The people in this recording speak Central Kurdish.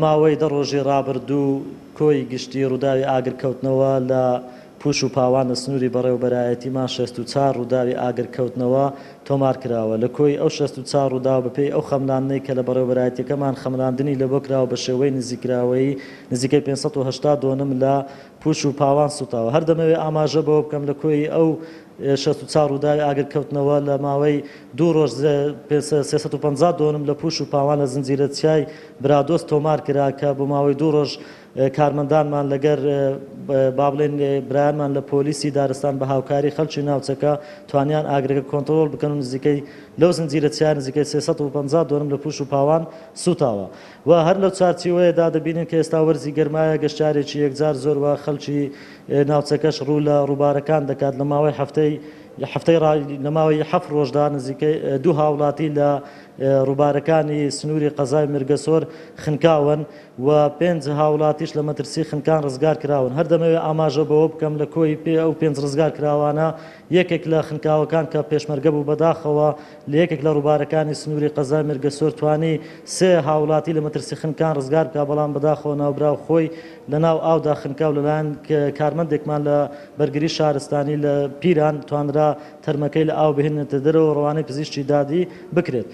ماوەی دە ڕۆژی ڕابردوو کۆی گشتی ڕووداوی ئاگرکەوتنەوە لە پوش و پاوانە سنووری بەڕێوەبەرایەتیمان 64 ڕووداوی ئاگرکەوتنەوە تۆمار کراوە. لە کۆی ئەو 64 ڕووداو بەپێی ئەو خەملاندنەی کە لە بەڕێوەبەرایەتیەکەمان خەملاندنی لە بۆ کراوە بە شێوەی نزیکراوەی نزیکەی 582 لە پوش و پاوان سوتاوە. هەر دەمەوێت ئاماژە بەوە بکەم لە کۆی ئەو 64 ڕووداوی ئاگرکەوتنەوە لە ماوەی 2 ڕۆژ 352 لە پوش و پاوان لە زنجیرە چیای برادۆست تۆمار کرا کە بۆ ماوەی 2 ڕۆژ کارمەندانمان لەگەر با بڵێن برایانمان لە پۆلیسی دارستان بە هاوکاری خەڵکی ناوچەکە توانیان ئاگرەکە کۆنتترۆل بکەن و نزیکەی لەو زنجیرە چیان نزیکەی 352 لە پوش و پاوان سوتاوە. و هەر لەو چارچیوەیەدا دەبینین کە ئێستا وەرزی گەرمایە گەشتارێکی یەکجار زۆر وە خەڵکی ناوچەکەش ڕوو لە ڕووبارەکان دەکات. لە ماوەی نەماوەی 7 ڕۆژدا نزیکەی 2 هاوڵاتی لە ڕووبارەکانی سنووری قەزای مرگەسۆر خنکاون و 5 هاوڵاتیش لە مەترسی خنکان ڕزگار کراون. هەر دەمەوێت ئاماژە بەوە بکەم لە کۆی پێ ئەو 5 ڕزگار کراوانە یەکێک لە خنکاوەکان کە پێشمەرگە بوو بەداخەوە لە یەکێک لە ڕووبارەکانی سنووری قەزای مرگەسۆر توانی 3 هاوڵاتی لە مەترسی خنکان ڕزگار بکە، بەڵام بەداخەوە ناوبراو خۆی لە ناو ئاودا خنکاو لەلایەن کارمەندێکمان لە بەرگری شارستانی لە پیران توانرا تەرمەکەی لە ئاو بهێنێتە دەرەوە ڕەوانەی پزیشکی دادی بکرێت.